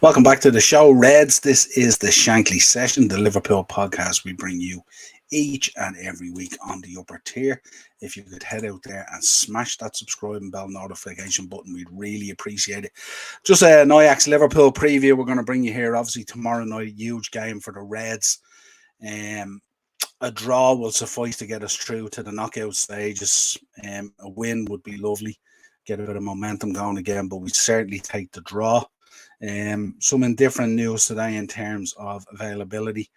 Welcome back to the show, Reds. This is the Shankly Session, the Liverpool podcast we bring you each and every week on the upper tier. If you could head out there and smash that subscribe and bell notification button, we'd really appreciate it. Just an Ajax Liverpool preview we're going to bring you here. Obviously, tomorrow night, huge game for the Reds. A draw will suffice to get us through to the knockout stages. A win would be lovely, get a bit of momentum going again, but we certainly take the draw. Some indifferent news today in terms of availability.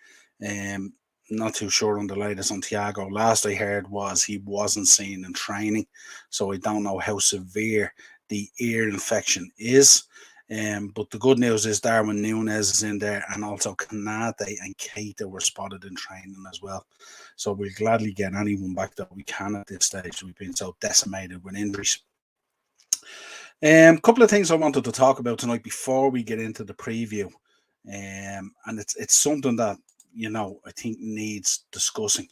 Not too sure on the latest on Thiago. Last I heard was he wasn't seen in training, so I don't know how severe the ear infection is. But the good news is Darwin Núñez is in there, and also Konate and Keita were spotted in training as well. So we'll gladly get anyone back that we can at this stage. We've been so decimated with injuries. Couple of things I wanted to talk about tonight before we get into the preview, and it's something that I think needs discussing.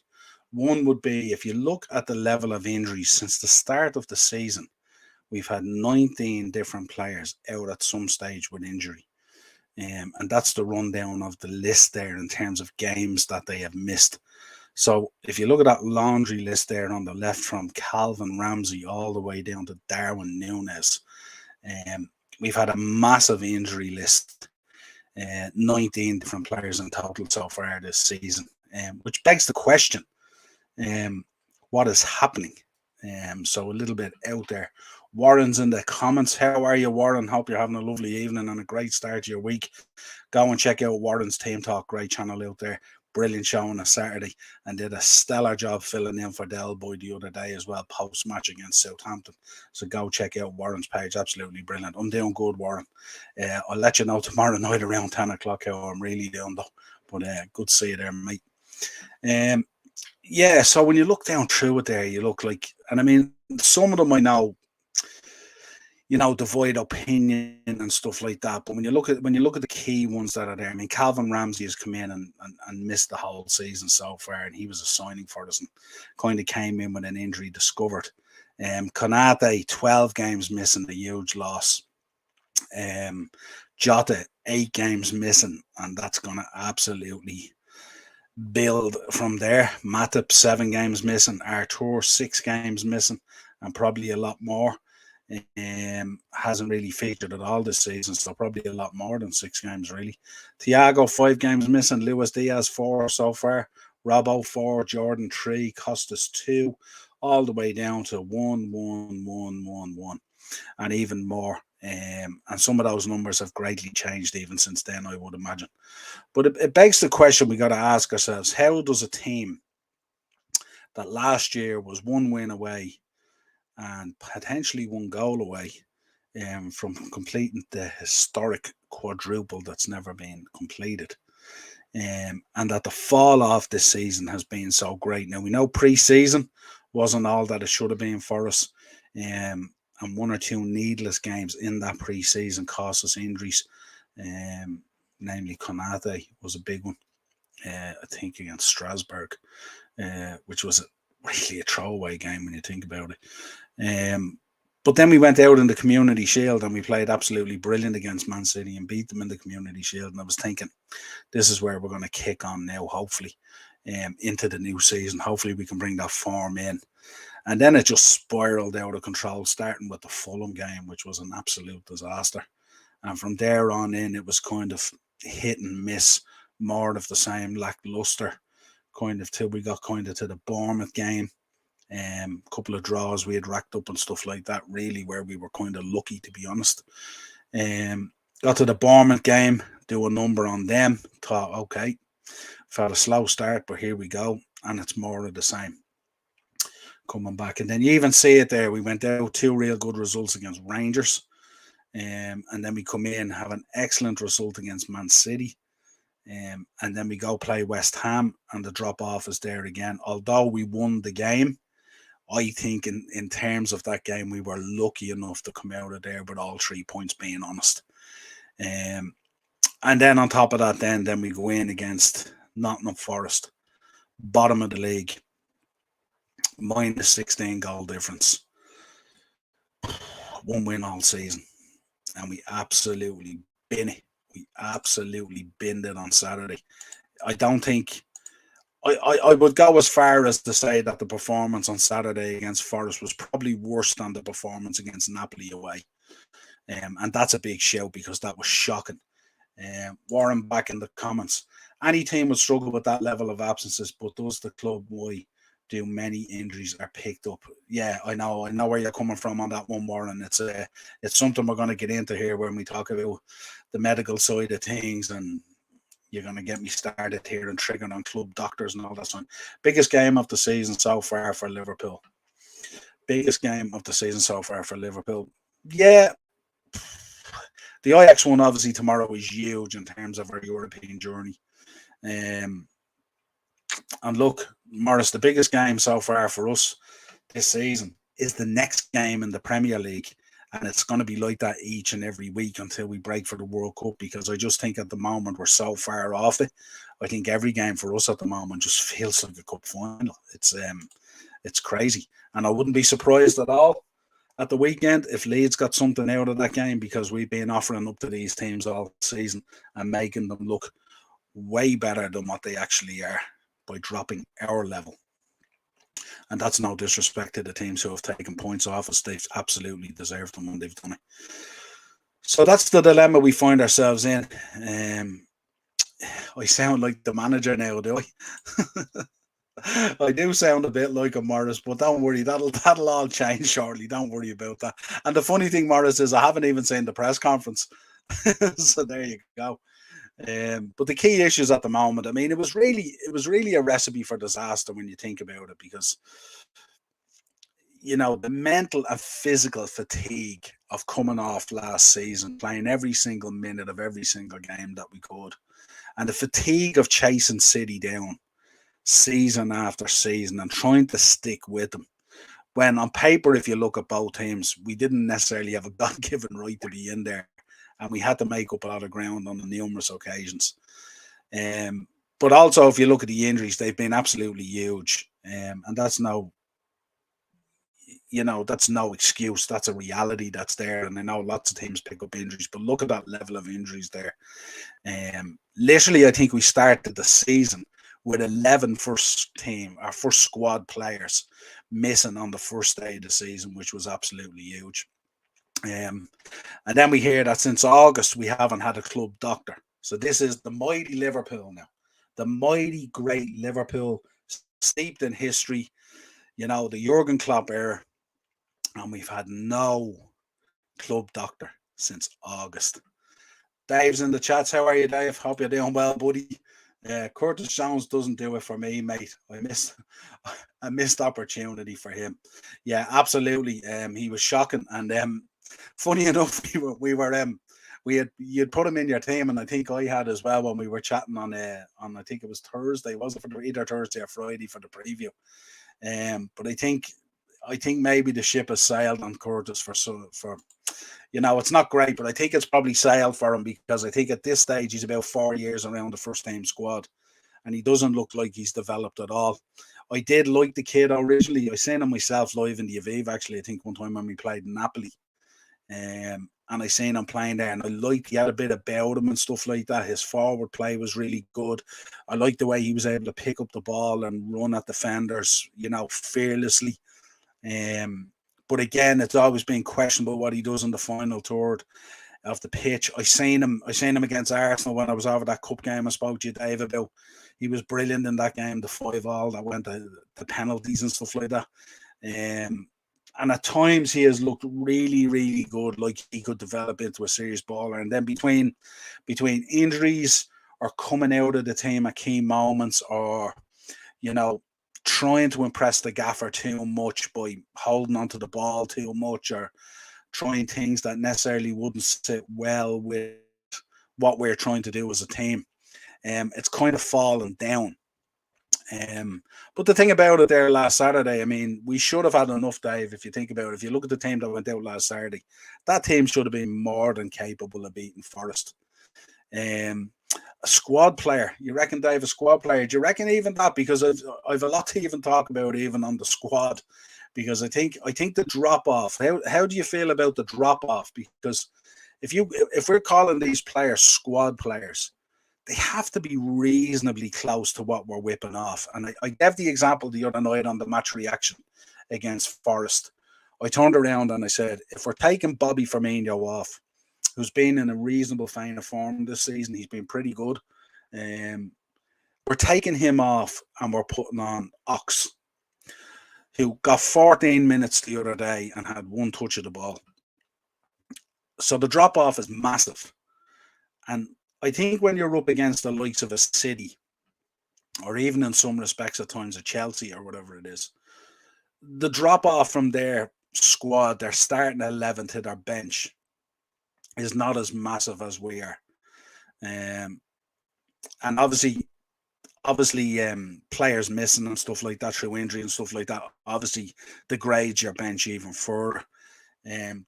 One would be, if you look at the level of injuries since the start of the season, we've had 19 different players out at some stage with injury, and that's the rundown of the list there in terms of games that they have missed. So if you look at that laundry list there on the left, from Calvin Ramsey all the way down to Darwin Núñez, we've had a massive injury list, 19 different players in total so far this season, which begs the question, what is happening? So a little bit out there. Warren's in the comments. How are you, Warren? Hope you're having a lovely evening and a great start to your week. Go and check out Warren's Team Talk, great channel out there. Brilliant show on a Saturday, and did a stellar job filling in for Del Boy the other day as well, post-match against Southampton. So go check out Warren's page, absolutely brilliant. I'm doing good, Warren. I'll let you know tomorrow night around 10 o'clock how I'm really doing though. But good to see you there, mate. Yeah, so when you look down through it there, you look like, and I mean, some of them I know, divide opinion and stuff like that. But when you look at the key ones that are there, I mean, Calvin Ramsey has come in and missed the whole season so far, and he was a signing for us and kind of came in with an injury discovered. Konate, 12 games missing, a huge loss. Jota, 8 games missing, and that's going to absolutely build from there. Matip, 7 games missing. Arthur, 6 games missing, and probably a lot more. Hasn't really featured at all this season, so probably a lot more than 6 games really. Thiago, 5 games missing. Luis Diaz, 4 so far. Robbo, 4. Jordan, 3. Costas, 2. All the way down to 1, 1, 1, 1, 1, and even more. And some of those numbers have greatly changed even since then, I would imagine. But it begs the question we got to ask ourselves: how does a team that last year was 1 win away and potentially 1 goal away from completing the historic quadruple that's never been completed, and that the fall off this season has been so great? Now, we know pre-season wasn't all that it should have been for us, and 1 or 2 needless games in that pre-season cost us injuries, namely Konate was a big one, I think against Strasbourg, which was really a throwaway game when you think about it. But then we went out in the Community Shield and we played absolutely brilliant against Man City and beat them in the Community Shield. And I was thinking, this is where we're going to kick on now, hopefully, into the new season. Hopefully we can bring that form in. And then it just spiraled out of control, starting with the Fulham game, which was an absolute disaster. And from there on in, it was kind of hit and miss, more of the same, lackluster, kind of, till we got kind of to the Bournemouth game. Couple of draws we had racked up and stuff like that, really, where we were kind of lucky, to be honest. Got to the Bournemouth game, do a number on them, thought, okay, had a slow start, but here we go, and it's more of the same coming back. And then you even see it there, we went out 2 real good results against Rangers, and then we come in, have an excellent result against Man City, and then we go play West Ham, and the drop off is there again. Although we won the game, I think in terms of that game, we were lucky enough to come out of there with all 3 points, being honest. And then on top of that, then we go in against Nottingham Forest, bottom of the league, minus 16 goal difference, 1 win all season, and we absolutely bin it. We absolutely binned it on Saturday. I don't think I would go as far as to say that the performance on Saturday against Forest was probably worse than the performance against Napoli away. And that's a big shout because that was shocking. Warren back in the comments. Any team would struggle with that level of absences, but does the club why do many injuries are picked up? Yeah, I know where you're coming from on that one, Warren. It's something we're going to get into here when we talk about the medical side of things, and you're going to get me started here and triggering on club doctors and all that stuff. Biggest game of the season so far for Liverpool. Biggest game of the season so far for Liverpool. Yeah, the Ajax one obviously tomorrow is huge in terms of our European journey. And look, Morris, the biggest game so far for us this season is the next game in the Premier League. And it's going to be like that each and every week until we break for the World Cup, because I just think at the moment we're so far off it. I think every game for us at the moment just feels like a cup final. It's crazy. And I wouldn't be surprised at all at the weekend if Leeds got something out of that game, because we've been offering up to these teams all season and making them look way better than what they actually are by dropping our level. And that's no disrespect to the teams who have taken points off us. They've absolutely deserved them when they've done it. So that's the dilemma we find ourselves in. I sound like the manager now, do I? I do sound a bit like a Morris, but don't worry, that'll all change shortly. Don't worry about that. And the funny thing, Morris, is I haven't even seen the press conference. So there you go. But the key issues at the moment, I mean, it was really a recipe for disaster when you think about it, because the mental and physical fatigue of coming off last season, playing every single minute of every single game that we could, and the fatigue of chasing City down season after season and trying to stick with them. When on paper, if you look at both teams, we didn't necessarily have a God-given right to be in there, and we had to make up a lot of ground on the numerous occasions. But also, if you look at the injuries, they've been absolutely huge. And that's no excuse. That's a reality that's there. And I know lots of teams pick up injuries, but look at that level of injuries there. Literally, I think we started the season with 11 first squad players missing on the first day of the season, which was absolutely huge. And then we hear that since August, we haven't had a club doctor. So this is the mighty Liverpool now. The mighty, great Liverpool, steeped in history, the Jurgen Klopp era. And we've had no club doctor since August. Dave's in the chats. How are you, Dave? Hope you're doing well, buddy. Curtis Jones doesn't do it for me, mate. I missed a missed opportunity for him. Yeah, absolutely. He was shocking. And funny enough, you'd put him in your team, and I think I had as well when we were chatting on I think it was Thursday, was it, for either Thursday or Friday for the preview. But I think maybe the ship has sailed on Curtis for it's not great, but I think it's probably sailed for him, because I think at this stage he's about 4 years around the first team squad, and he doesn't look like he's developed at all. I did like the kid originally. I seen him myself live in the Aviv, actually, I think one time when we played in Napoli. And I seen him playing there, and I liked he had a bit about him and stuff like that. His forward play was really good. I liked the way he was able to pick up the ball and run at defenders, fearlessly. But again, it's always been questionable what he does in the final third of the pitch. I seen him against Arsenal when I was over that cup game I spoke to you, Dave, about. He was brilliant in that game, the 5-5 that went to the penalties and stuff like that. And at times he has looked really, really good, like he could develop into a serious baller. And then between injuries or coming out of the team at key moments, or, trying to impress the gaffer too much by holding onto the ball too much, or trying things that necessarily wouldn't sit well with what we're trying to do as a team, it's kind of fallen down. But the thing about it there last Saturday, I mean, we should have had enough, Dave, if you think about it. If you look at the team that went out last Saturday, that team should have been more than capable of beating Forest. A squad player, you reckon, Dave, a squad player? Do you reckon even that? Because I've a lot to even talk about even on the squad, because I think the drop-off, how do you feel about the drop-off? Because if we're calling these players squad players, they have to be reasonably close to what we're whipping off. And I gave the example the other night on the match reaction against Forest. I turned around and I said, if we're taking Bobby Firmino off, who's been in a reasonable vein of form this season, he's been pretty good. We're taking him off and we're putting on Ox, who got 14 minutes the other day and had one touch of the ball. So the drop off is massive. And I think when you're up against the likes of a City, or even in some respects at times a Chelsea or whatever it is, the drop off from their squad, their starting 11 to their bench, is not as massive as we are. And obviously, players missing and stuff like that through injury and stuff like that obviously degrades your bench even further.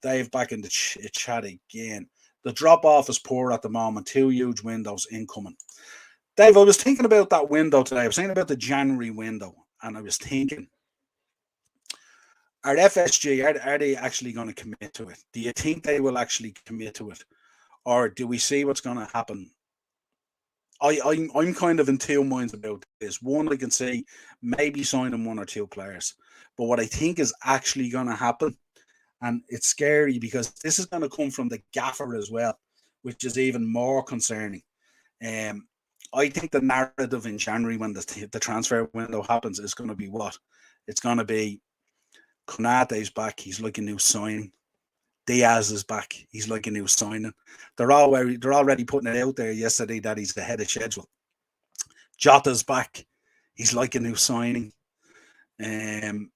Dave, back in the chat again. The drop off is poor at the moment. 2 huge windows incoming. Dave, I was thinking about that window today. I was thinking about the January window, and I was thinking, are FSG, are they actually going to commit to it? Do you think they will actually commit to it? Or do we see what's going to happen? I'm kind of in two minds about this. One, I can see maybe signing 1 or 2 players. But what I think is actually going to happen, and it's scary because this is going to come from the gaffer as well, which is even more concerning. I think the narrative in January when the transfer window happens is going to be what? It's going to be Konate's back. He's like a new signing. Diaz is back. He's like a new signing. They're already putting it out there yesterday that he's ahead of schedule. Jota's back. He's like a new signing. And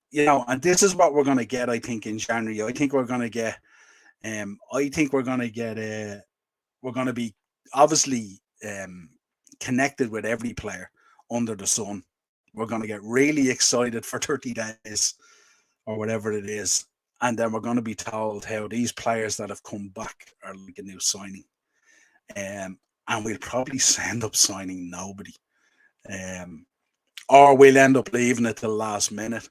this is what we're going to get, I think, in January. I think we're going to get, we're going to be obviously connected with every player under the sun. We're going to get really excited for 30 days or whatever it is. And then we're going to be told how these players that have come back are like a new signing. And we'll probably end up signing nobody. Or we'll end up leaving it till the last minute.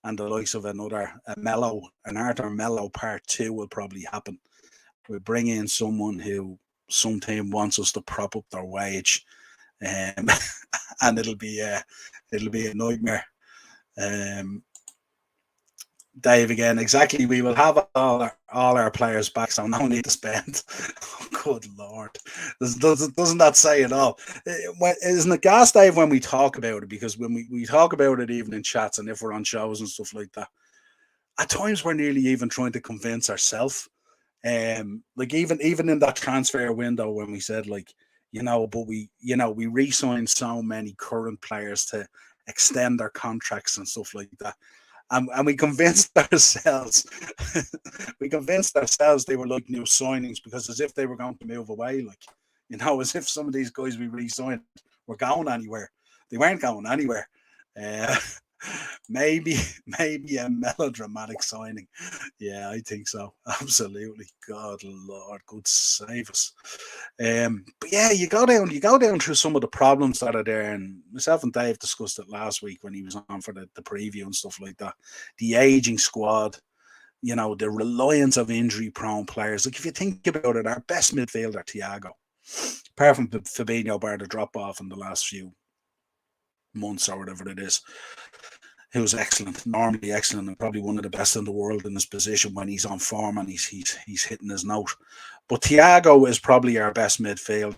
And the likes of an Arthur Mello part 2 will probably happen. We'll bring in someone who some team wants us to prop up their wage. And it'll be a nightmare. Dave again, exactly. We will have all our players back, so no need to spend. Oh, good Lord. Doesn't that say it all? Isn't it gas, Dave, when we talk about it? Because when we talk about it even in chats and if we're on shows and stuff like that, at times we're nearly even trying to convince ourselves. Like even in that transfer window when we said but we re-signed so many current players to extend their contracts and stuff like that. And we convinced ourselves, they were like new signings because as if they were going to move away, as if some of these guys we re-signed were going anywhere. They weren't going anywhere. Maybe a melodramatic signing. Yeah, I think so. Absolutely. God, Lord, good save us. But yeah, you go down through some of the problems that are there, and myself and Dave discussed it last week when he was on for the preview and stuff like that. The aging squad, the reliance of injury-prone players. Like if you think about it, our best midfielder, Thiago, apart from Fabinho, bar the drop-off in the last few months or whatever it is, who was excellent, normally excellent, and probably one of the best in the world in his position when he's on form and he's hitting his note. But Thiago is probably our best midfielder,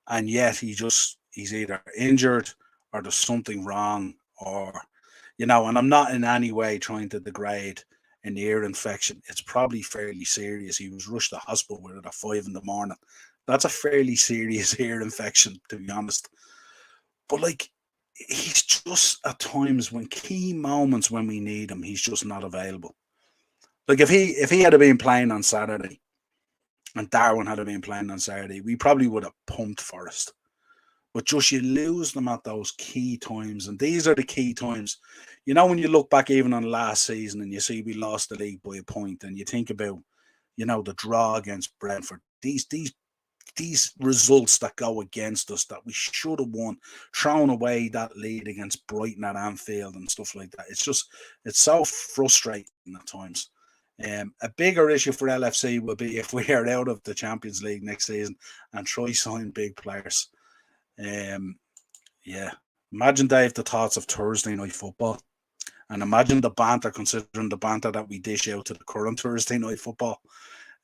and yet he's either injured or there's something wrong, or and I'm not in any way trying to degrade an ear infection. It's probably fairly serious. He was rushed to hospital with it at 5 a.m. That's a fairly serious ear infection, to be honest. But he's just at times when key moments when we need him, he's just not available. Like if he had been playing on Saturday and Darwin had been playing on Saturday, we probably would have pumped Forest. But just you lose them at those key times, and these are the key times. When you look back even on last season and you see we lost the league by a point, and you think about, the draw against Brentford, these results that go against us that we should have won, thrown away that lead against Brighton at Anfield and stuff like that. It's so frustrating at times. A bigger issue for LFC will be if we are out of the Champions League next season and try sign big players. Yeah. Imagine, Dave, the thoughts of Thursday night football. And imagine the banter, considering the banter that we dish out to the current Thursday night football.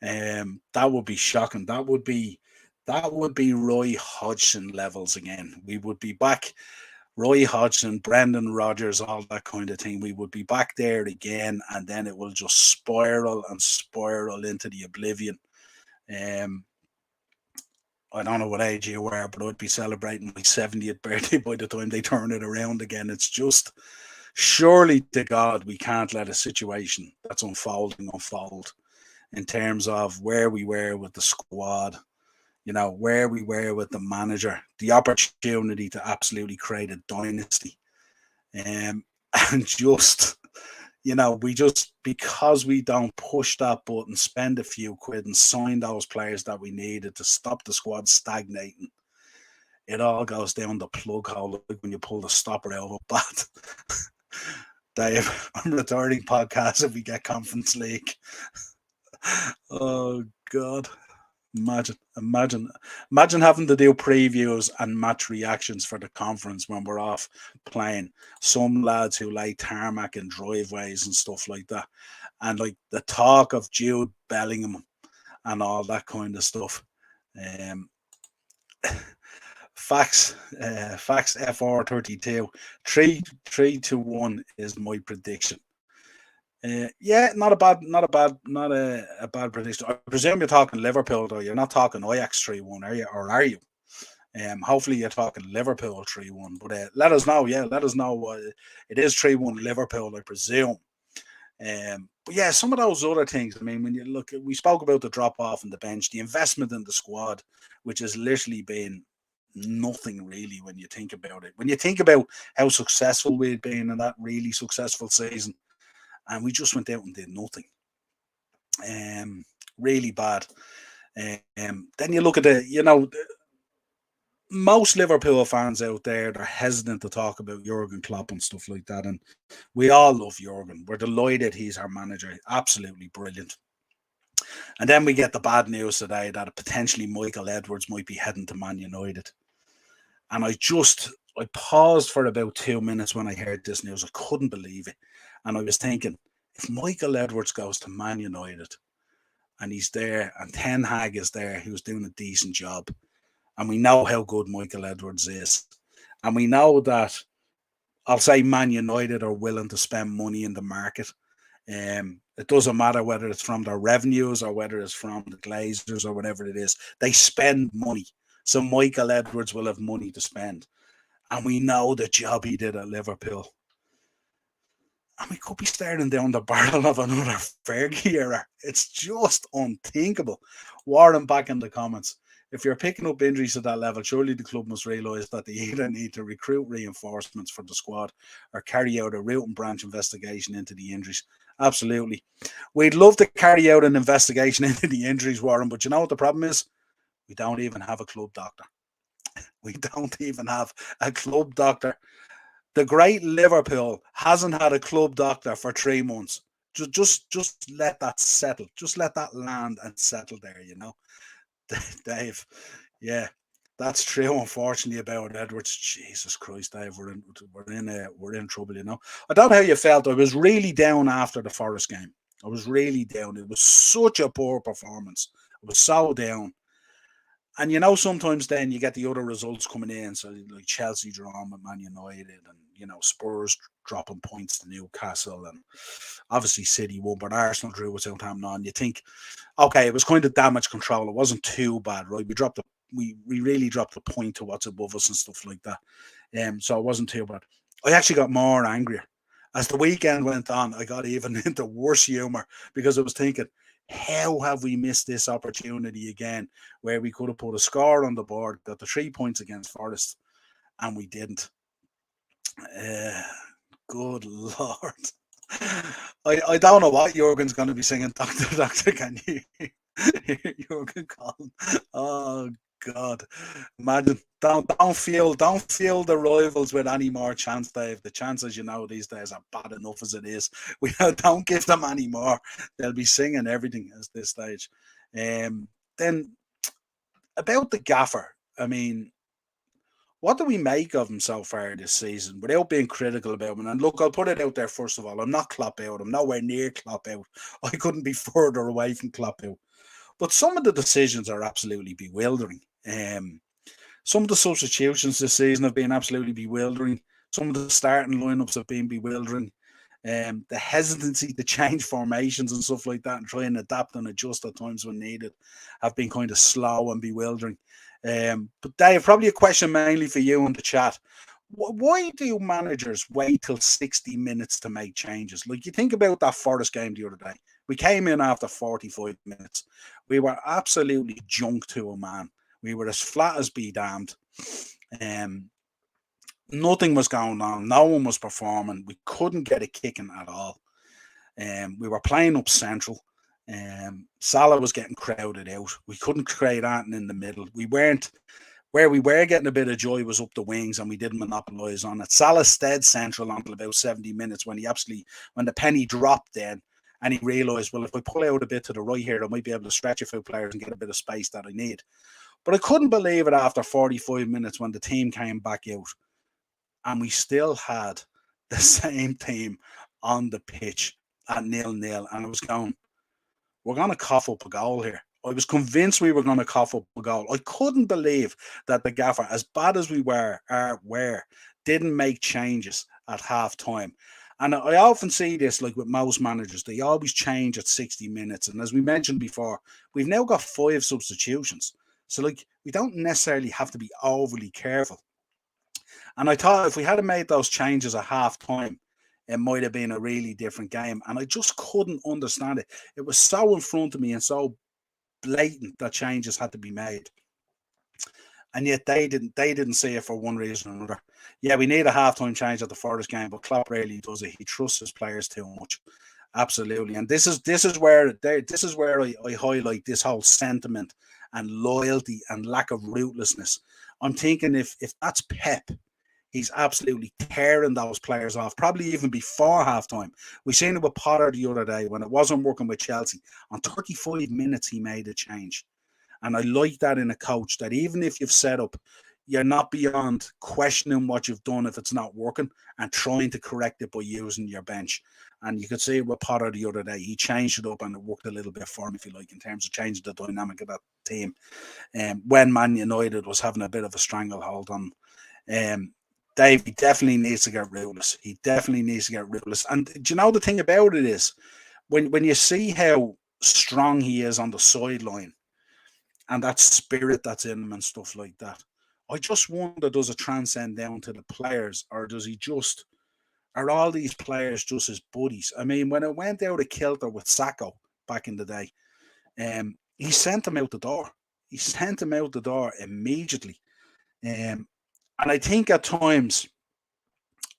That would be shocking. That would be Roy Hodgson levels again. We would be back, Roy Hodgson, Brendan Rodgers, all that kind of thing. We would be back there again, and then it will just spiral and spiral into the oblivion. I don't know what age you were, but I'd be celebrating my 70th birthday by the time they turn it around again. It's just, surely to God, we can't let a situation that's unfolding unfold in terms of where we were with the squad, where we were with the manager, the opportunity to absolutely create a dynasty. And just, because we don't push that button, spend a few quid and sign those players that we needed to stop the squad stagnating, it all goes down the plug hole like when you pull the stopper out of a bat. Dave, I'm returning podcast if we get Conference League. Oh, God. Imagine having to do previews and match reactions for the conference when we're off playing. Some lads who lay tarmac in driveways and stuff like that. And like the talk of Jude Bellingham and all that kind of stuff. Facts FR32. 3-1 is my prediction. Not a bad prediction. I presume you're talking Liverpool, though. You're not talking Ajax 3-1, are you? Or are you? Hopefully you're talking Liverpool 3-1. But let us know. Yeah, let us know. It is 3-1 Liverpool, I presume. But yeah, some of those other things. I mean, when you look, we spoke about the drop off in the bench, the investment in the squad, which has literally been nothing really when you think about it. When you think about how successful we've been in that really successful season, and we just went out and did nothing. Really bad. Then you look at most Liverpool fans out there, they're hesitant to talk about Jurgen Klopp and stuff like that. And we all love Jurgen. We're delighted he's our manager. Absolutely brilliant. And then we get the bad news today that potentially Michael Edwards might be heading to Man United. And I paused for about 2 minutes when I heard this news. I couldn't believe it. And I was thinking, if Michael Edwards goes to Man United and he's there and Ten Hag is there, who's doing a decent job, and we know how good Michael Edwards is, and we know that, I'll say, Man United are willing to spend money in the market. It doesn't matter whether it's from their revenues or whether it's from the Glazers or whatever it is. They spend money. So Michael Edwards will have money to spend. And we know the job he did at Liverpool. And we could be staring down the barrel of another Fergie era. It's just unthinkable. Warren back in the comments. If you're picking up injuries at that level, surely the club must realise that they either need to recruit reinforcements for the squad or carry out a root and branch investigation into the injuries. Absolutely. We'd love to carry out an investigation into the injuries, Warren, but you know what the problem is? We don't even have a club doctor. We don't even have a club doctor. The great Liverpool hasn't had a club doctor for 3 months. Just let that settle. Just let that land and settle there, Dave. Yeah, that's true. Unfortunately, about Edwards. Jesus Christ, Dave, we're in trouble. I don't know how you felt. I was really down after the Forest game. I was really down. It was such a poor performance. I was so down. And sometimes then you get the other results coming in. So like Chelsea drawing with Man United, and Spurs dropping points to Newcastle, and obviously City won, but Arsenal drew with Southampton. And you think, okay, it was kind of damage control. It wasn't too bad, right? We really dropped a point to what's above us and stuff like that. So it wasn't too bad. I actually got more angrier as the weekend went on. I got even into worse humour because I was thinking, how have we missed this opportunity again where we could have put a score on the board, got the 3 points against Forest, and we didn't? Good Lord. I don't know what Jurgen's going to be singing. Doctor, can you? Jurgen Collin. Oh, God. Imagine. Don't fuel the rivals with any more chance, Dave. The chances, these days are bad enough as it is. We don't give them any more. They'll be singing everything at this stage. Then about the gaffer, I mean, what do we make of him so far this season without being critical about him? And look, I'll put it out there first of all. I'm not Klopp out. I'm nowhere near Klopp out. I couldn't be further away from Klopp out. But some of the decisions are absolutely bewildering. Some of the substitutions this season have been absolutely bewildering. Some of the starting lineups have been bewildering. The hesitancy to change formations and stuff like that and try and adapt and adjust at times when needed have been kind of slow and bewildering. But Dave, probably a question mainly for you in the chat. Why do managers wait till 60 minutes to make changes? Like, you think about that Forest game the other day. We came in after 45 minutes. We were absolutely junk to a man. We were as flat as be damned. Nothing was going on. No one was performing. We couldn't get a kicking at all. We were playing up central. Salah was getting crowded out. We couldn't create anything in the middle. Where we were getting a bit of joy was up the wings, and we didn't monopolise on it. Salah stayed central until about 70 minutes when the penny dropped then, and he realised, well, if I pull out a bit to the right here, I might be able to stretch a few players and get a bit of space that I need. But I couldn't believe it after 45 minutes when the team came back out and we still had the same team on the pitch at 0-0. And I was going, we're going to cough up a goal here. I was convinced we were going to cough up a goal. I couldn't believe that the gaffer, as bad as we were, didn't make changes at half time. And I often see this, like with most managers, they always change at 60 minutes. And as we mentioned before, we've now got 5 substitutions. So, like, we don't necessarily have to be overly careful. And I thought if we had made those changes at half time, it might have been a really different game. And I just couldn't understand it. It was so in front of me and so blatant that changes had to be made. And yet they didn't see it for one reason or another. Yeah, we need a halftime change at the Forest game, but Klopp really does it. He trusts his players too much. Absolutely. And this is where I highlight this whole sentiment and loyalty and lack of rootlessness. I'm thinking if that's Pep, he's absolutely tearing those players off, probably even before halftime. We seen it with Potter the other day when it wasn't working with Chelsea. On 35 minutes, he made a change. And I like that in a coach, that even if you've set up, you're not beyond questioning what you've done if it's not working and trying to correct it by using your bench. And you could see it with Potter the other day. He changed it up and it worked a little bit for him, if you like, in terms of changing the dynamic of that team. When Man United was having a bit of a stranglehold on Dave, he definitely needs to get ruthless. He definitely needs to get ruthless. And do you know the thing about it is, when you see how strong he is on the sideline and that spirit that's in him and stuff like that, I just wonder, does it transcend down to the players, or are all these players just his buddies? I mean, when it went out of kilter with Sacco back in the day, he sent him out the door. He sent him out the door immediately. And I think at times,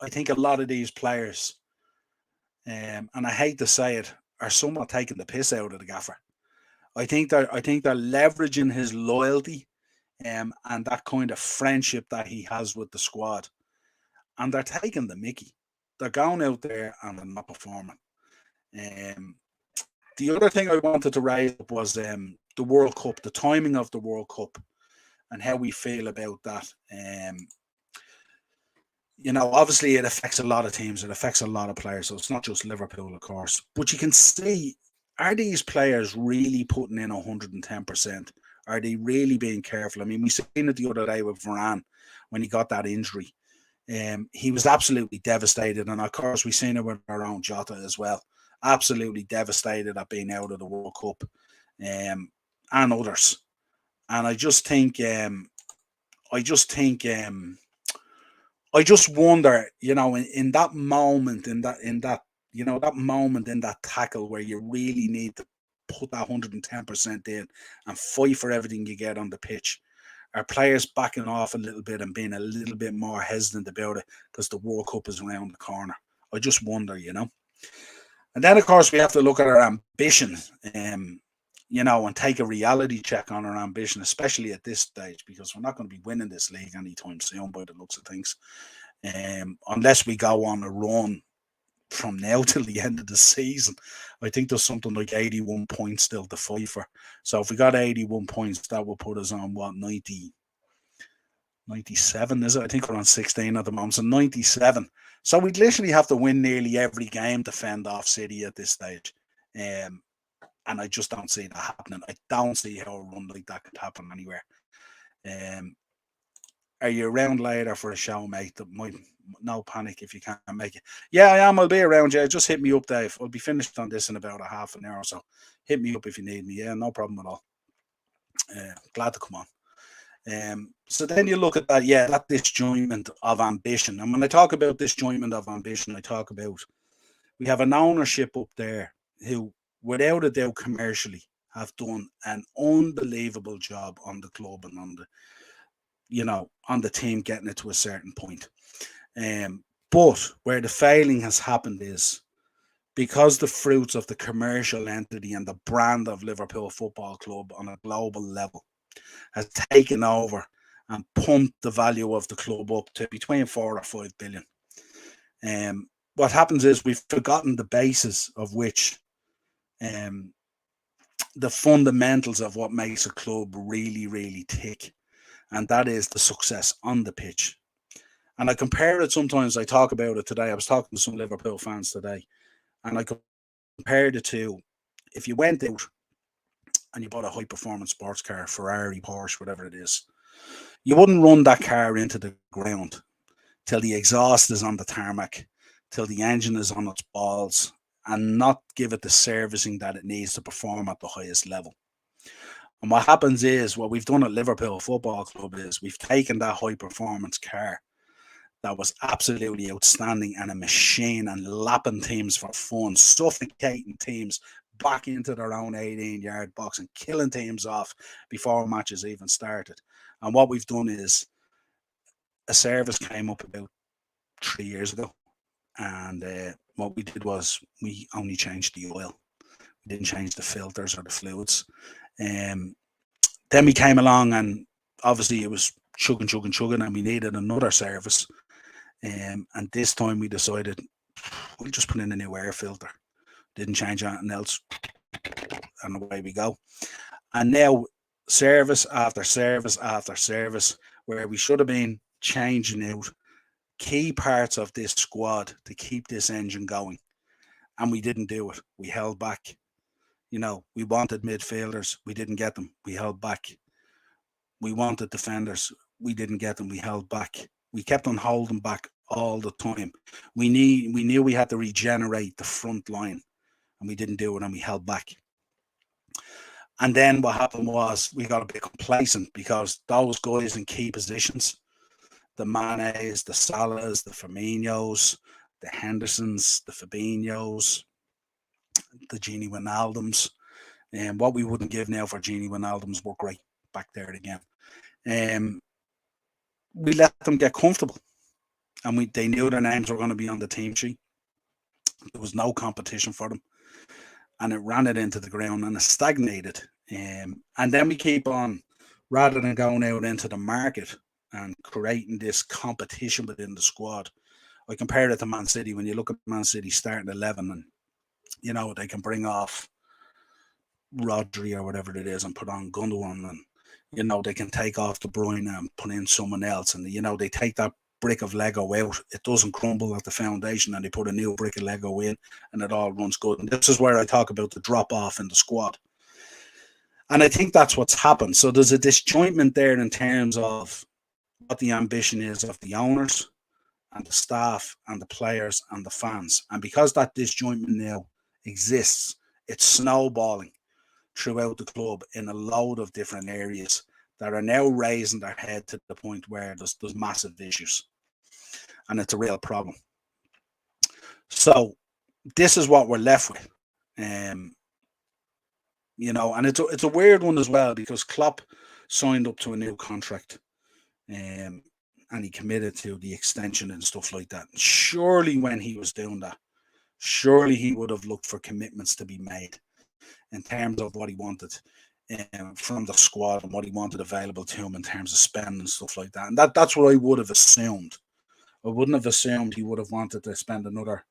a lot of these players, and I hate to say it, are somewhat taking the piss out of the gaffer. I think they're leveraging his loyalty, and that kind of friendship that he has with the squad, and they're taking the mickey. They're going out there and they're not performing. The other thing I wanted to raise up was the World Cup, the timing of the World Cup, and how we feel about that. Obviously it affects a lot of teams. It affects a lot of players. So it's not just Liverpool, of course. But you can see, are these players really putting in 110%? Are they really being careful? I mean, we seen it the other day with Varane when he got that injury. He was absolutely devastated. And of course, we've seen it with our own Jota as well. Absolutely devastated at being out of the World Cup, and others. And I just wonder, in that moment, that moment in that tackle where you really need to put that 110% in and fight for everything you get on the pitch, are players backing off a little bit and being a little bit more hesitant about it because the World Cup is around the corner? I just wonder, And then, of course, we have to look at our ambition. and take a reality check on our ambition, especially at this stage, because we're not going to be winning this league anytime soon by the looks of things. Unless we go on a run from now till the end of the season. I think there's something like 81 points still to fight for. So if we got 81 points, that will put us on, 97, is it? I think we're on 16 at the moment, so 97. So we'd literally have to win nearly every game to fend off City at this stage. And I just don't see that happening. I don't see how a run like that could happen anywhere. Are you around later for a show, mate? No panic if you can't make it. Yeah, I am. I'll be around. Yeah, just hit me up, Dave. I'll be finished on this in about a half an hour or so. Hit me up if you need me. Yeah, no problem at all. Glad to come on. So then you look at that, that disjointment of ambition. And when I talk about disjointment of ambition, I talk about we have an ownership up there who, without a doubt, commercially have done an unbelievable job on the club and on the team getting it to a certain point. But where the failing has happened is because the fruits of the commercial entity and the brand of Liverpool Football Club on a global level has taken over and pumped the value of the club up to between 4 or 5 billion. What happens is we've forgotten the basis of which the fundamentals of what makes a club really, really tick. And that is the success on the pitch. And I compare it sometimes, I talk about it today. I was talking to some Liverpool fans today, and I compared it to if you went out and you bought a high-performance sports car, Ferrari, Porsche, whatever it is, you wouldn't run that car into the ground till the exhaust is on the tarmac, till the engine is on its balls, and not give it the servicing that it needs to perform at the highest level. And what happens is, what we've done at Liverpool Football Club is we've taken that high-performance car that was absolutely outstanding and a machine and lapping teams for fun, suffocating teams back into their own 18-yard box and killing teams off before matches even started. And what we've done is a service came up about 3 years ago. And what we did was we only changed the oil. We didn't change the filters or the fluids. Then we came along and obviously it was chugging, and we needed another service. And this time we decided we'll just put in a new air filter. Didn't change anything else. And away we go. And now service after service after service, where we should have been changing out key parts of this squad to keep this engine going. And we didn't do it. We held back. We wanted midfielders. We didn't get them. We held back. We wanted defenders. We didn't get them. We held back. We kept on holding back all the time. We knew we had to regenerate the front line, and we didn't do it, and we held back. And then what happened was we got a bit complacent because those guys in key positions, the Manes, the Salahs, the Firminos, the Hendersons, the Fabinhos, the Gini Wijnaldums, and what we wouldn't give now for Gini Wijnaldums were great back there again. We let them get comfortable, and they knew their names were going to be on the team sheet. There was no competition for them, and it ran it into the ground and it stagnated. And then we keep on, rather than going out into the market and creating this competition within the squad. I compare it to Man City. When you look at Man City starting 11 and, they can bring off Rodri or whatever it is and put on Gundogan and, they can take off De Bruyne and put in someone else. And, they take that brick of Lego out. It doesn't crumble at the foundation and they put a new brick of Lego in and it all runs good. And this is where I talk about the drop off in the squad. And I think that's what's happened. So there's a disjointment there in terms of what the ambition is of the owners and the staff and the players and the fans. And because that disjointment now exists, it's snowballing throughout the club in a load of different areas that are now raising their head to the point where there's massive issues. And it's a real problem. So this is what we're left with. And it's a weird one as well because Klopp signed up to a new contract. And he committed to the extension and stuff like that. Surely when he was doing that, surely he would have looked for commitments to be made. in terms of what he wanted from the squad and what he wanted available to him in terms of spend and stuff like that. And that's what I would have assumed. I wouldn't have assumed he would have wanted to spend another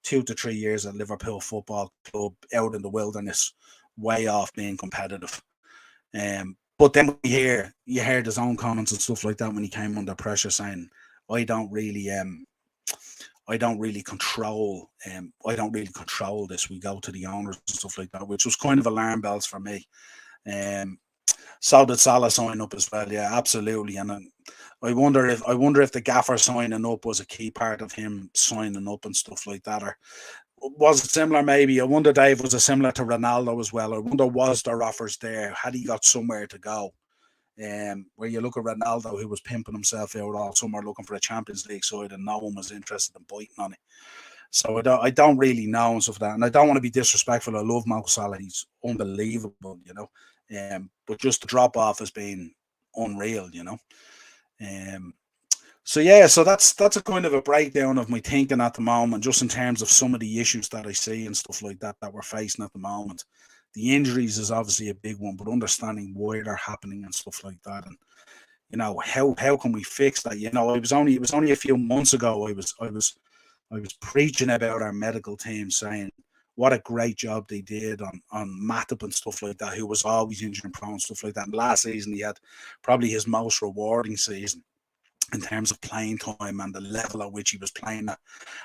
2 to 3 years at Liverpool Football Club out in the wilderness, way off being competitive. But then you heard his own comments and stuff like that when he came under pressure, saying, "I don't really control this. We go to the owners and stuff like that," which was kind of alarm bells for me. So did Salah sign up as well? Yeah, absolutely. And I wonder if the gaffer signing up was a key part of him signing up and stuff like that, or was it similar? Maybe. I wonder, Dave, was it similar to Ronaldo as well? I wonder, was there offers there? Had he got somewhere to go? Where you look at Ronaldo, who was pimping himself out all summer looking for a Champions League side, and no one was interested in biting on it. So I don't really know and stuff like that. And I don't want to be disrespectful. I love Mo Salah. He's unbelievable, but just the drop off has been unreal, So that's a kind of a breakdown of my thinking at the moment, just in terms of some of the issues that I see and stuff like that we're facing at the moment. The injuries is obviously a big one, but understanding why they're happening and stuff like that, and how can we fix that? It was only a few months ago I was preaching about our medical team, saying what a great job they did on Matip and stuff like that, who was always injury prone and stuff like that. And last season he had probably his most rewarding season in terms of playing time and the level at which he was playing at.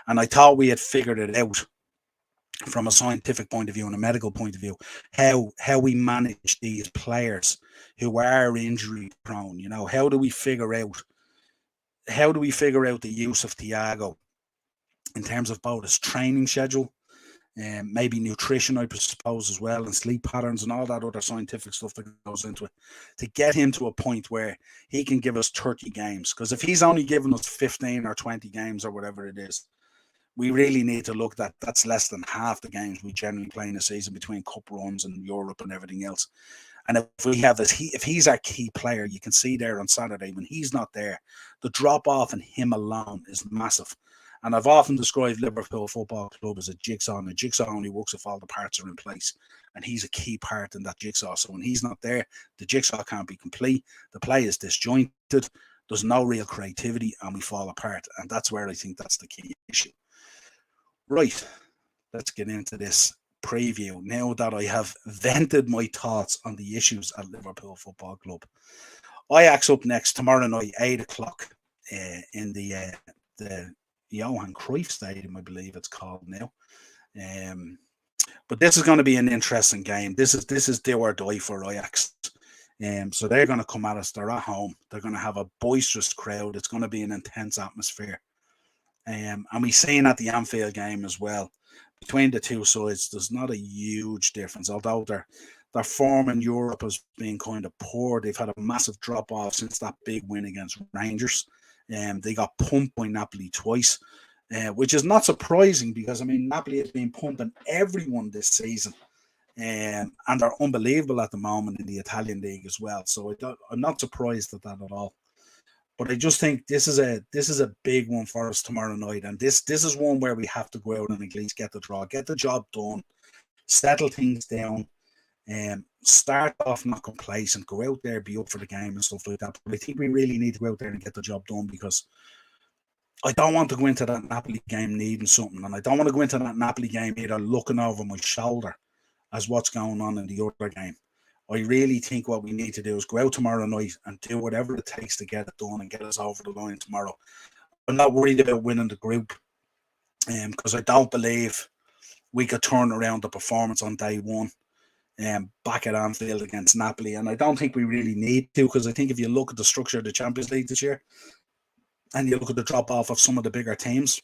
And I thought we had figured it out from a scientific point of view and a medical point of view, how we manage these players who are injury prone. How do we figure out the use of Thiago in terms of both his training schedule, and maybe nutrition, I suppose, as well, and sleep patterns and all that other scientific stuff that goes into it, to get him to a point where he can give us 30 games. Because if he's only giving us 15 or 20 games or whatever it is, we really need to look at that's less than half the games we generally play in a season between cup runs and Europe and everything else. And if he's our key player, you can see there on Saturday when he's not there, the drop off in him alone is massive. And I've often described Liverpool Football Club as a jigsaw, and a jigsaw only works if all the parts are in place. And he's a key part in that jigsaw. So when he's not there, the jigsaw can't be complete. The play is disjointed. There's no real creativity, and we fall apart. And that's where I think that's the key issue. Right, let's get into this preview now that I have vented my thoughts on the issues at Liverpool Football Club. Ajax up next tomorrow night, 8 o'clock in the Johan Cruyff Stadium, I believe it's called now. But this is going to be an interesting game. This is do or die for Ajax. So they're going to come at us. They're at home. They're going to have a boisterous crowd. It's going to be an intense atmosphere. And we've seen at the Anfield game as well, between the two sides, there's not a huge difference, although their form in Europe has been kind of poor. They've had a massive drop-off since that big win against Rangers. They got pumped by Napoli twice, which is not surprising because, Napoli has been pumping everyone this season. And they're unbelievable at the moment in the Italian league as well. So I'm not surprised at that at all. But I just think this is a big one for us tomorrow night. And this is one where we have to go out and at least get the draw, get the job done, settle things down, and start off not complacent, go out there, be up for the game and stuff like that. But I think we really need to go out there and get the job done, because I don't want to go into that Napoli game needing something. And I don't want to go into that Napoli game either looking over my shoulder as what's going on in the other game. I really think what we need to do is go out tomorrow night and do whatever it takes to get it done and get us over the line tomorrow. I'm not worried about winning the group, because I don't believe we could turn around the performance on day one back at Anfield against Napoli. And I don't think we really need to, because I think if you look at the structure of the Champions League this year and you look at the drop-off of some of the bigger teams,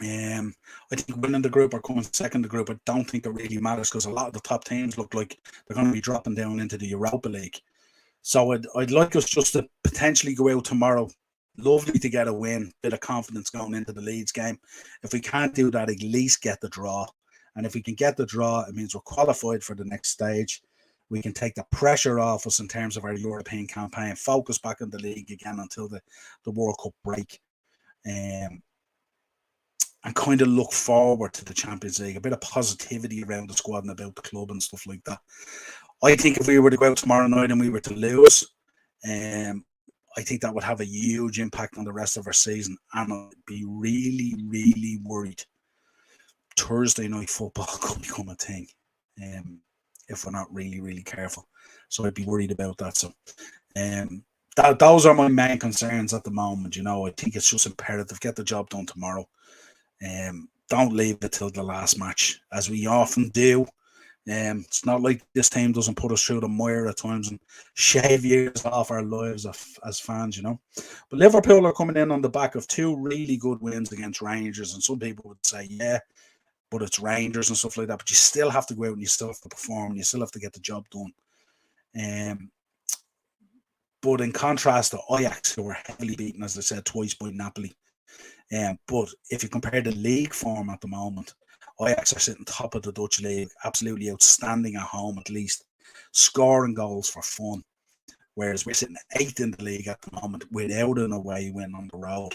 I think winning the group or coming second in the group, I don't think it really matters, because a lot of the top teams look like they're going to be dropping down into the Europa League. So I'd like us just to potentially go out tomorrow. Lovely to get a win, bit of confidence going into the Leeds game. If we can't do that, at least get the draw. And if we can get the draw, it means we're qualified for the next stage. We can take the pressure off us in terms of our European campaign, focus back on the league again until the World Cup break. and kind of look forward to the Champions League. A bit of positivity around the squad and about the club and stuff like that. I think if we were to go out tomorrow night and we were to lose, I think that would have a huge impact on the rest of our season, and I'd be really, really worried. Thursday night football could become a thing if we're not really, really careful. So I'd be worried about that. So those are my main concerns at the moment. I think it's just imperative, get the job done tomorrow. Don't leave it till the last match, as we often do. It's not like this team doesn't put us through the mire at times and shave years off our lives as fans, But Liverpool are coming in on the back of 2 really good wins against Rangers, and some people would say, yeah, but it's Rangers and stuff like that. But you still have to go out and you still have to perform, and you still have to get the job done. But in contrast to Ajax, who were heavily beaten, as I said, twice by Napoli. But if you compare the league form at the moment, Ajax are sitting top of the Dutch league, absolutely outstanding at home, at least scoring goals for fun. Whereas we're sitting 8th in the league at the moment without an away win on the road.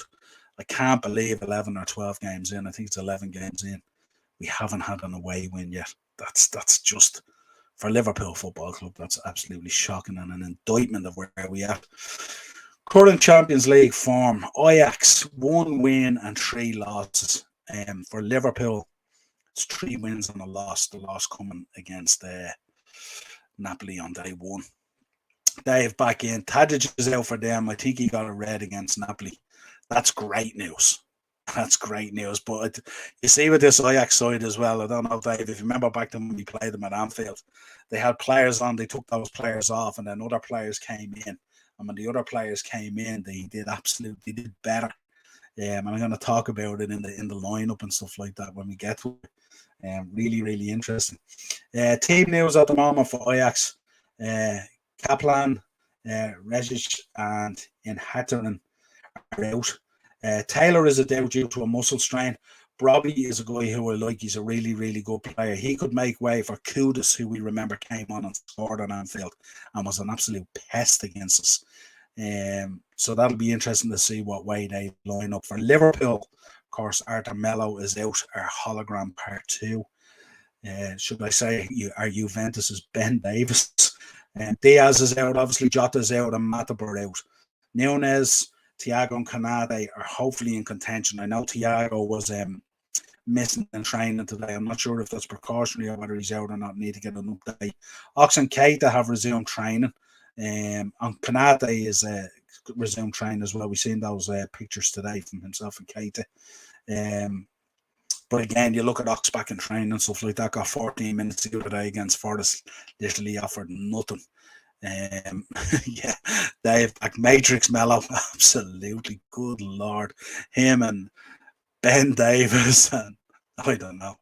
I can't believe 11 or 12 games in. I think it's 11 games in. We haven't had an away win yet. That's just, for Liverpool Football Club, that's absolutely shocking and an indictment of where we are. Current Champions League form: Ajax 1 win and 3 losses. For Liverpool, it's 3 wins and a loss. The loss coming against Napoli on day 1. Dave back in. Tadic is out for them. I think he got a red against Napoli. That's great news. That's great news. But you see with this Ajax side as well, I don't know, Dave, if you remember back to when we played them at Anfield, they had players on, they took those players off, and then other players came in. And when the other players came in, they did better. And I'm going to talk about it in the lineup and stuff like that when we get to it. Really, really interesting. Team news at the moment for Ajax: Kaplan, Rezic, and Inhateren are out. Taylor is a doubt due to a muscle strain. Brobby is a guy who I like. He's a really, really good player. He could make way for Kudus, who we remember came on and scored on Anfield and was an absolute pest against us. So that'll be interesting to see what way they line up. For Liverpool, of course, Arthur Melo is out, our hologram part 2. Should I say our Juventus's Ben Davis. Diaz is out, obviously Jota is out, and Matip are out. Nunes, Thiago and Canade are hopefully in contention. I know Thiago was missing in training today. I'm not sure if that's precautionary or whether he's out or not. Need to get an update. Ox and Keita have resumed training. And Canade is resumed training as well. We've seen those pictures today from himself and Keita. But again, you look at Ox back in training and stuff like that. Got 14 minutes to go today against Forest. Literally offered nothing. Yeah, Dave back. Matrix Mello, absolutely, good lord. Him and Ben Davis and I don't know,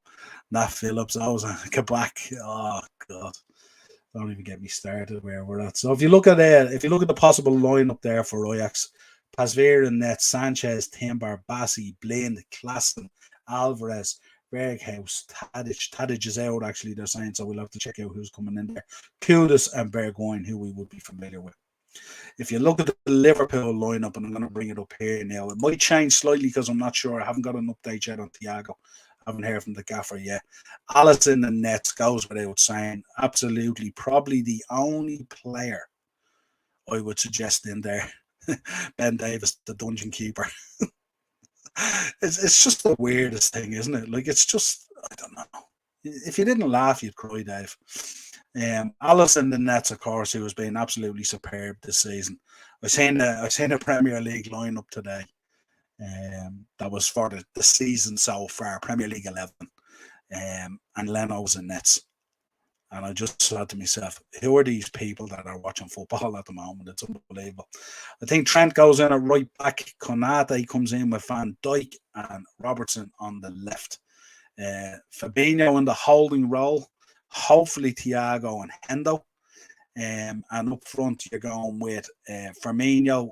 Nat Phillips, Kabak. Oh god, don't even get me started where we're at. So if you look at the possible lineup there for Ajax: Pasveer in net, Sanchez, Timber, Bassi, Blind, Klassen, Alvarez, Berghaus, Tadic is out, actually, they're saying, so we'll have to check out who's coming in there. Kudus and Bergwijn, who we would be familiar with. If you look at the Liverpool lineup, and I'm going to bring it up here now, it might change slightly because I'm not sure. I haven't got an update yet on Thiago. I haven't heard from the gaffer yet. Alisson and Nets goes without saying. Absolutely, probably the only player I would suggest in there. Ben Davis, the dungeon keeper. It's just the weirdest thing, isn't it? Like, it's just, I don't know. If you didn't laugh, you'd cry, Dave. Alisson the Nets, of course, who has been absolutely superb this season. I seen a Premier League lineup today. That was for the season so far, Premier League 11. And Leno's in Nets. And I just said to myself, who are these people that are watching football at the moment? It's unbelievable. I think Trent goes in at right back. Konate comes in with Van Dijk and Robertson on the left. Fabinho in the holding role. Hopefully Thiago and Hendo. And up front, you're going with Firmino,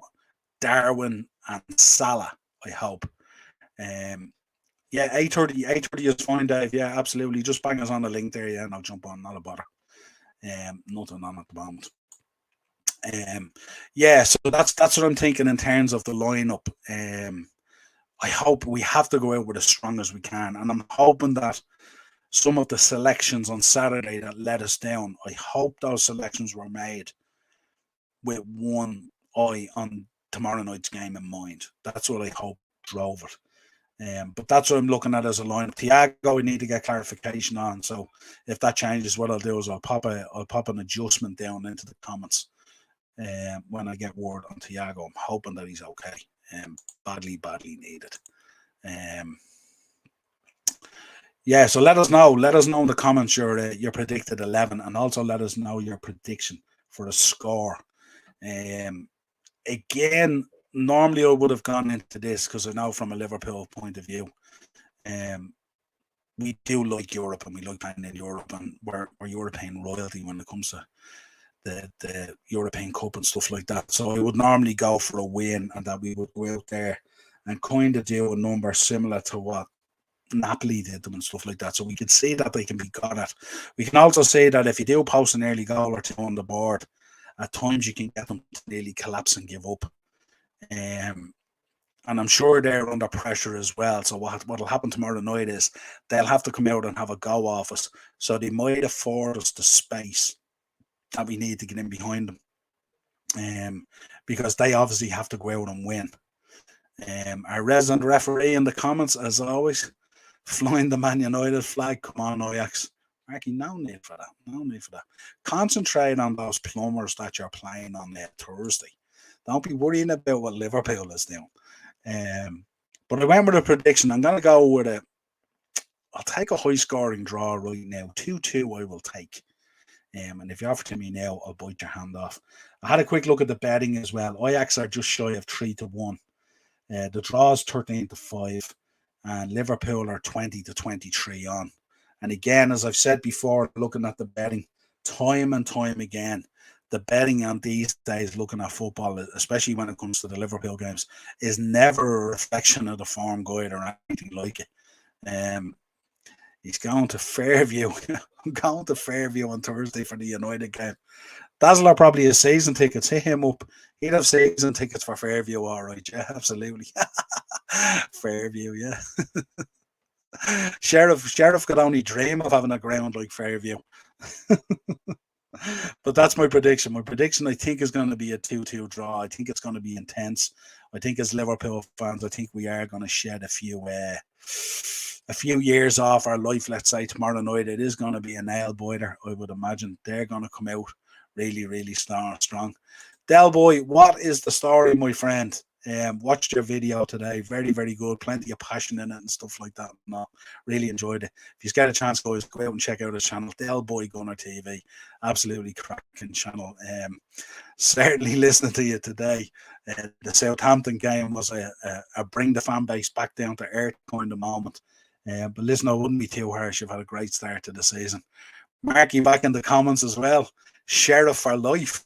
Darwin, and Salah, I hope. Yeah, 8:30 is fine, Dave. Yeah, absolutely. Just bang us on the link there, yeah, and I'll jump on. Not a bother. Nothing on at the moment. Yeah, so that's what I'm thinking in terms of the lineup. I hope we have to go out with as strong as we can. And I'm hoping that some of the selections on Saturday that let us down, I hope those selections were made with one eye on tomorrow night's game in mind. That's what I hope drove it. But that's what I'm looking at as a lineup. Thiago, we need to get clarification on. So if that changes, what I'll do is I'll pop an adjustment down into the comments when I get word on Thiago. I'm hoping that he's okay. Badly needed. Yeah, so let us know. Let us know in the comments your predicted 11, and also let us know your prediction for the score. Again, normally I would have gone into this because I know from a Liverpool point of view, we do like Europe and we like playing in Europe, and we're European royalty when it comes to the European Cup and stuff like that. So I would normally go for a win, and that we would go out there and kind of do a number similar to what Napoli did them and stuff like that. So we could see that they can be got at. We can also say that if you do post an early goal or two on the board, at times you can get them to nearly collapse and give up. And I'm sure they're under pressure as well. So what'll happen tomorrow night is they'll have to come out and have a go off us. So they might afford us the space that we need to get in behind them. Because they obviously have to go out and win. Our resident referee in the comments, as always, flying the Man United flag. Come on, Ajax. Marky, no need for that. No need for that. Concentrate on those plumbers that you're playing on Thursday. Don't be worrying about what Liverpool is doing. But I went with a prediction. I'm going to go with I'll take a high-scoring draw right now. 2-2 I will take. And if you offer to me now, I'll bite your hand off. I had a quick look at the betting as well. Ajax are just shy of 3-1. The draw is 13-5. And Liverpool are 20-23 on. And again, as I've said before, looking at the betting, time and time again, the betting on these days, looking at football, especially when it comes to the Liverpool games, is never a reflection of the form guide or anything like it. He's going to Fairview. I'm going to Fairview on Thursday for the United game. Dazzler probably has season tickets. Hit him up. He'd have season tickets for Fairview, all right. Yeah, absolutely. Fairview, yeah. Sheriff could only dream of having a ground like Fairview. But that's my prediction. My prediction, I think, is going to be a 2-2 draw. I think it's going to be intense. I think as Liverpool fans, I think we are going to shed a few years off our life. Let's say tomorrow night, it is going to be a nail biter. I would imagine they're going to come out really, really strong. Del Boy, what is the story, my friend? Watched your video today. Very, very good. Plenty of passion in it and stuff like that. No, really enjoyed it. If you get a chance, guys, go out and check out his channel, Del Boy Gunner TV. Absolutely cracking channel. Certainly listening to you today. The Southampton game was a bring the fan base back down to earth kind of moment. But listen, I wouldn't be too harsh. You've had a great start to the season. Marky back in the comments as well. Sheriff for life.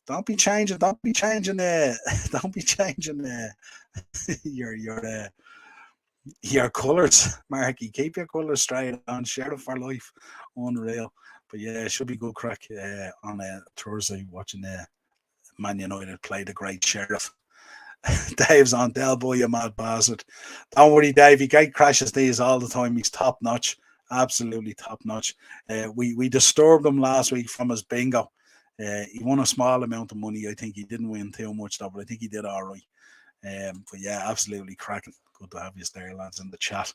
Don't be changing your colours, Marky. Keep your colours straight on. Sheriff for life. Unreal. But yeah, it should be good crack on Thursday watching Man United play the great Sheriff. Dave's on Del Boy, you mad bastard. Don't worry, Dave. He gate crashes these all the time. He's top notch. Absolutely top notch. We disturbed him last week from his bingo. He won a small amount of money. I think he didn't win too much though, but I think he did all right. But yeah, absolutely cracking. Good to have you there, lads, in the chat.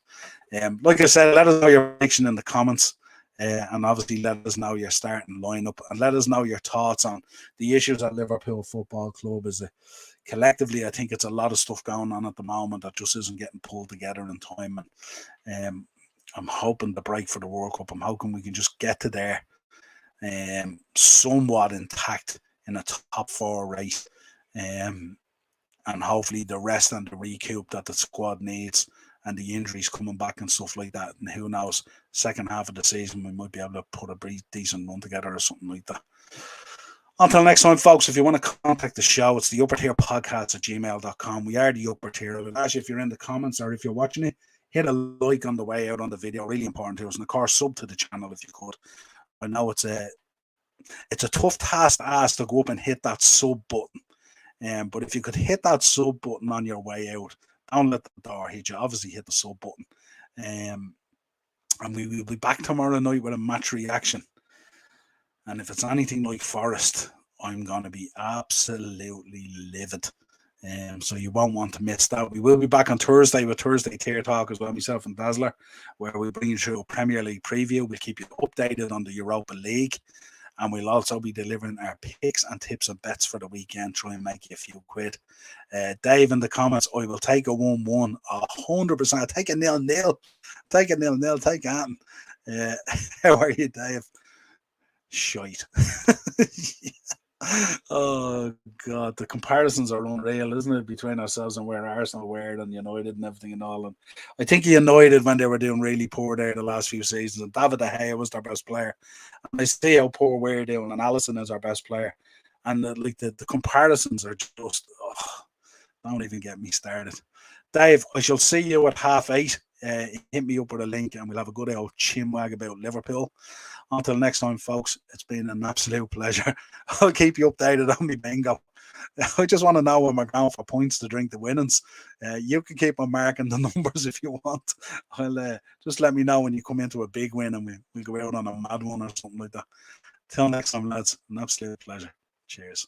Like I said, let us know your prediction in the comments. And obviously let us know your starting lineup, and let us know your thoughts on the issues at Liverpool Football Club. Collectively, I think it's a lot of stuff going on at the moment that just isn't getting pulled together in time. And I'm hoping the break for the World Cup, I'm hoping we can just get to there somewhat intact in a top four race. And hopefully the rest and the recoup that the squad needs and the injuries coming back and stuff like that. And who knows, second half of the season, we might be able to put a decent run together or something like that. Until next time, folks, if you want to contact the show, it's the Upper Tier Podcast at gmail.com. We are the Upper Tier. Actually, if you're in the comments or if you're watching it, hit a like on the way out on the video. Really important to us. And of course, sub to the channel if you could. I know it's a tough task to ask to go up and hit that sub button. But if you could hit that sub button on your way out, Don't let the door hit you. Obviously, hit the sub button. And we will be back tomorrow night with a match reaction. And if it's anything like Forest, I'm going to be absolutely livid. So you won't want to miss that. We will be back on Thursday with Thursday Tier Talk as well, myself and Dazzler, where we bring you through a Premier League preview. We'll keep you updated on the Europa League. And we'll also be delivering our picks and tips and bets for the weekend, try and make you a few quid. Dave in the comments, I will take a 1-1, 100%. Take a 0-0. Take a 0-0. Take that. How are you, Dave? Shite. Oh God, the comparisons are unreal, isn't it, between ourselves and where Arsenal were and United and everything and all. And I think United, when they were doing really poor there the last few seasons, and David De Gea was their best player, and I see how poor we're doing, and Alisson is our best player, and the comparisons are just don't even get me started. Dave, I shall see you at 8:30. Hit me up with a link, and we'll have a good old chinwag about Liverpool. Until next time, folks, it's been an absolute pleasure. I'll keep you updated on my bingo. I just want to know when we're going for points to drink the winnings. You can keep on marking the numbers if you want. I'll just let me know when you come into a big win, and we'll go out on a mad one or something like that. Till next time, lads, an absolute pleasure. Cheers.